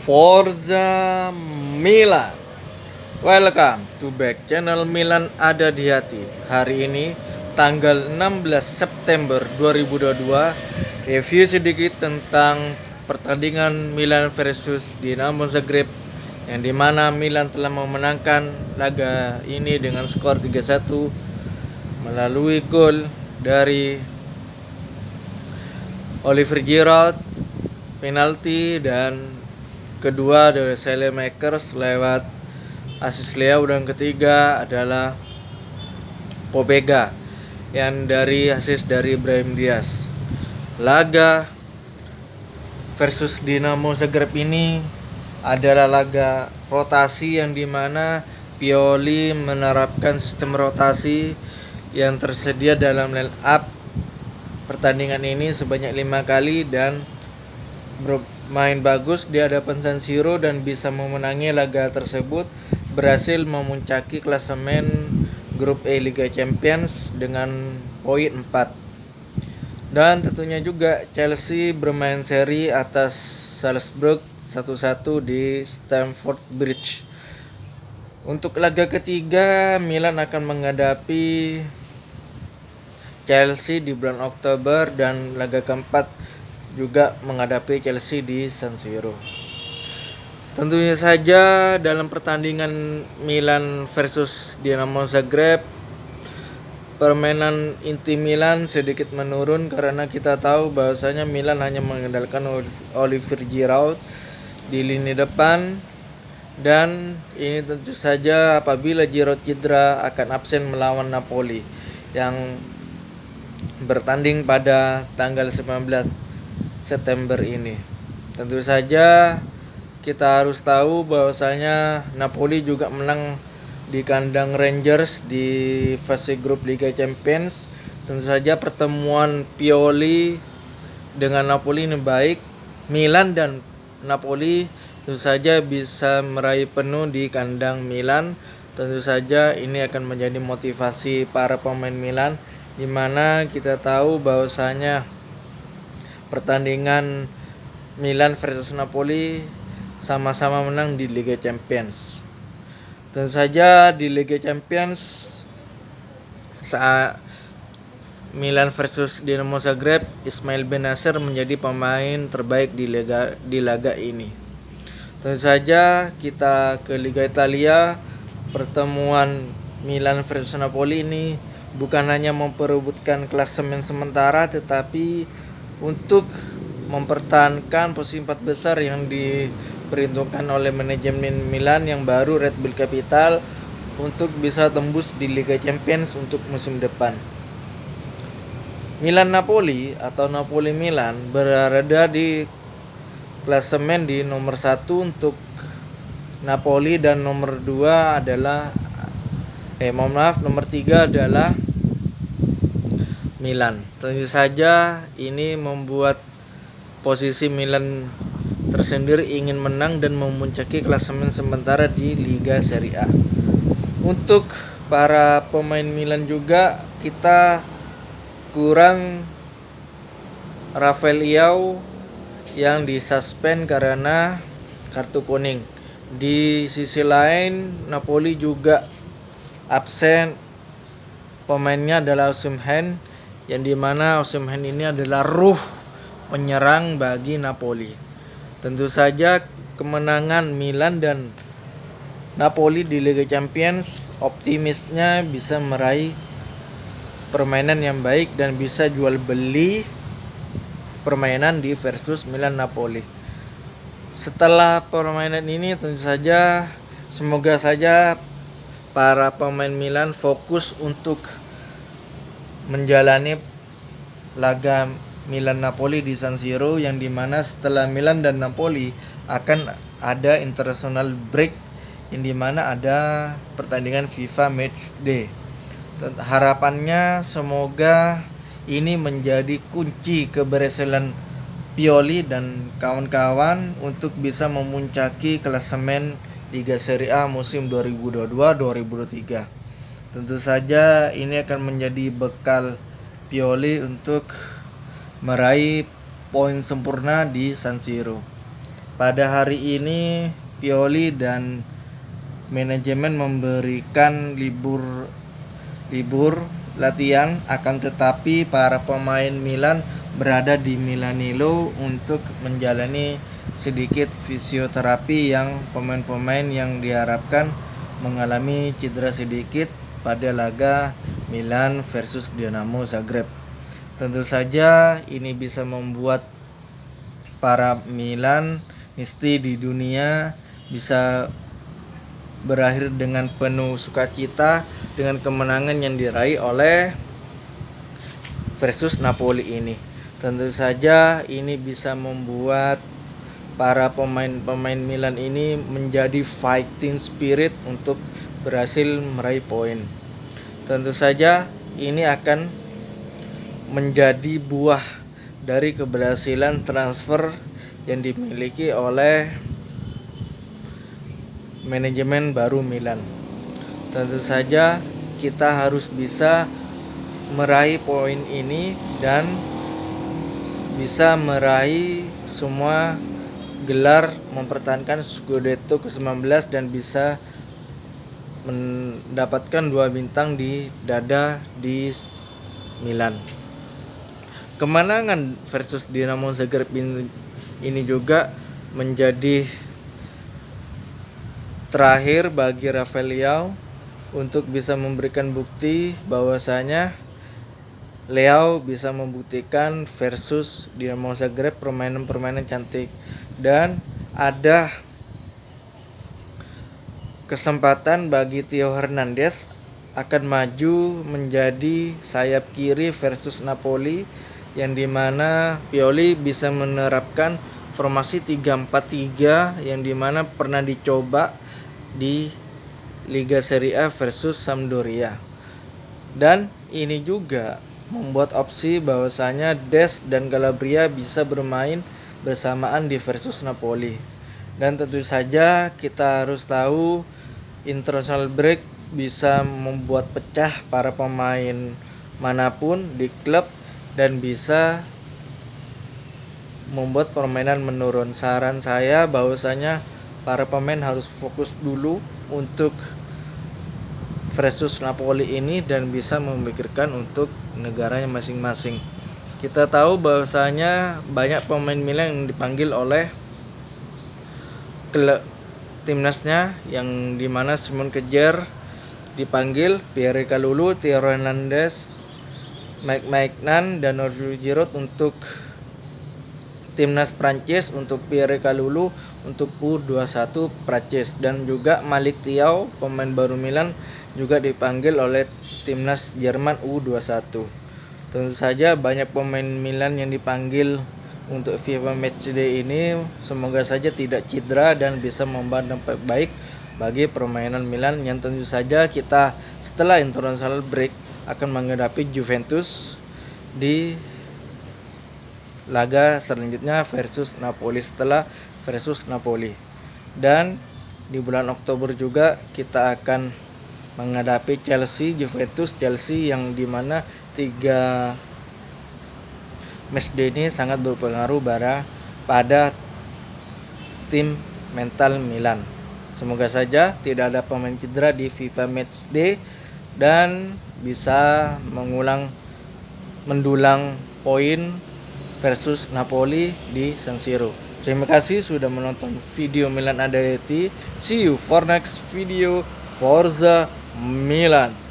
Forza Milan. Welcome to back channel Milan ada di hati. Hari ini tanggal 16 September 2022, review sedikit tentang pertandingan Milan versus Dinamo Zagreb, yang dimana Milan telah memenangkan laga ini dengan skor 3-1 melalui gol dari Oliver Giroud, penalti, dan kedua dari Makers lewat asis Leao, dan ketiga adalah Pobega yang dari asis dari Brahim Diaz. Laga versus Dinamo Zagreb ini adalah laga rotasi yang dimana Pioli menerapkan sistem rotasi yang tersedia dalam line up pertandingan ini sebanyak 5 kali dan bermain bagus di hadapan San Siro dan bisa memenangi laga tersebut, berhasil memuncaki klasemen grup E Liga Champions dengan poin 4. Dan tentunya juga Chelsea bermain seri atas Salzburg 1-1 di Stamford Bridge. Untuk laga ketiga, Milan akan menghadapi Chelsea di bulan Oktober, dan laga keempat juga menghadapi Chelsea di San Siro. Tentunya saja dalam pertandingan Milan versus Dinamo Zagreb, permainan inti Milan sedikit menurun karena kita tahu bahwasanya Milan hanya mengandalkan Oliver Giroud di lini depan, dan ini tentu saja apabila Giroud cedera akan absen melawan Napoli yang bertanding pada tanggal 19 September ini. Tentu saja kita harus tahu bahwasanya Napoli juga menang di kandang Rangers di fase grup Liga Champions. Tentu saja pertemuan Pioli dengan Napoli ini baik. Milan dan Napoli tentu saja bisa meraih penuh di kandang Milan. Tentu saja ini akan menjadi motivasi para pemain Milan, di mana kita tahu bahwasanya pertandingan Milan versus Napoli sama-sama menang di Liga Champions. Tentu saja di Liga Champions saat Milan versus Dinamo Zagreb, Ismail Bennacer menjadi pemain terbaik di laga ini. Tentu saja kita ke Liga Italia, pertemuan Milan versus Napoli ini bukan hanya memperebutkan klasemen sementara, tetapi untuk mempertahankan posisi 4 besar yang diperhitungkan oleh manajemen Milan yang baru, Red Bull Capital, untuk bisa tembus di Liga Champions untuk musim depan. Milan-Napoli atau Napoli-Milan berada di klasemen di nomor 1 untuk Napoli, dan nomor 2 adalah nomor 3 adalah Milan. Tentu saja ini membuat posisi Milan tersendiri ingin menang dan memuncaki klasemen sementara di Liga Serie A. Untuk para pemain Milan juga kita kurang Rafael Leao yang disuspend karena kartu kuning. Di sisi lain Napoli juga absen pemainnya adalah Osimhen, yang dimana Osimhen ini adalah ruh penyerang bagi Napoli. Tentu saja kemenangan Milan dan Napoli di Liga Champions, optimisnya bisa meraih permainan yang baik dan bisa jual beli permainan di versus Milan Napoli. Setelah permainan ini tentu saja semoga saja para pemain Milan fokus untuk menjalani laga Milan Napoli di San Siro, yang dimana setelah Milan dan Napoli akan ada international break, yang dimana ada pertandingan FIFA Match Day. Harapannya semoga ini menjadi kunci keberhasilan Pioli dan kawan-kawan untuk bisa memuncaki klasemen Liga Serie A musim 2022-2023. Tentu saja ini akan menjadi bekal Pioli untuk meraih poin sempurna di San Siro. pada hari ini Pioli dan manajemen memberikan libur latihan, akan tetapi para pemain Milan berada di Milanello untuk menjalani sedikit fisioterapi yang pemain-pemain yang diharapkan mengalami cedera sedikit pada laga Milan versus Dinamo Zagreb. Tentu saja ini bisa membuat para Milanisti di dunia bisa berakhir dengan penuh sukacita dengan kemenangan yang diraih oleh versus Napoli ini. Tentu saja ini bisa membuat para pemain Milan ini menjadi fighting spirit untuk berhasil meraih poin. Tentu saja ini akan menjadi buah dari keberhasilan transfer yang dimiliki oleh manajemen baru Milan. Tentu saja kita harus bisa meraih poin ini dan bisa meraih semua gelar, mempertahankan Scudetto ke-19 dan bisa mendapatkan 2 bintang di dada di Milan. Kemenangan versus Dinamo Zagreb ini juga menjadi terakhir bagi Rafael Leao untuk bisa memberikan bukti bahwasanya Leao bisa membuktikan versus Dinamo Zagreb permainan cantik, dan ada kesempatan bagi Theo Hernandez akan maju menjadi sayap kiri versus Napoli, yang dimana Pioli bisa menerapkan formasi 3-4-3 yang dimana pernah dicoba di Liga Serie A versus Sampdoria. Dan ini juga membuat opsi bahwasanya Dest dan Calabria bisa bermain bersamaan di versus Napoli. Dan tentu saja kita harus tahu international break bisa membuat pecah para pemain manapun di klub dan bisa membuat permainan menurun. Saran saya bahwasanya para pemain harus fokus dulu untuk versus Napoli ini dan bisa memikirkan untuk negaranya masing-masing. Kita tahu bahwasanya banyak pemain Milan yang dipanggil oleh timnasnya, yang dimana Simon Kjaer dipanggil, Pierre Kalulu, Theo Hernandez, Mike Maignan dan Olivier Giroud untuk timnas Prancis, untuk Pierre Kalulu untuk U21 Prancis, dan juga Malik Thiaw pemain baru Milan juga dipanggil oleh timnas Jerman U21. Tentu saja banyak pemain Milan yang dipanggil untuk FIFA Matchday ini, semoga saja tidak cedera dan bisa membawa dampak baik bagi permainan Milan, yang tentu saja kita setelah international break akan menghadapi Juventus di laga selanjutnya versus Napoli, setelah versus Napoli. Dan di bulan Oktober juga kita akan menghadapi Juventus Chelsea, yang dimana 3 matchday ini sangat berpengaruh pada tim mental Milan. Semoga saja tidak ada pemain cedera di FIFA Matchday dan bisa mendulang poin versus Napoli di San Siro. Terima kasih sudah menonton video Milan Adaleti. See you for next video. Forza Milan.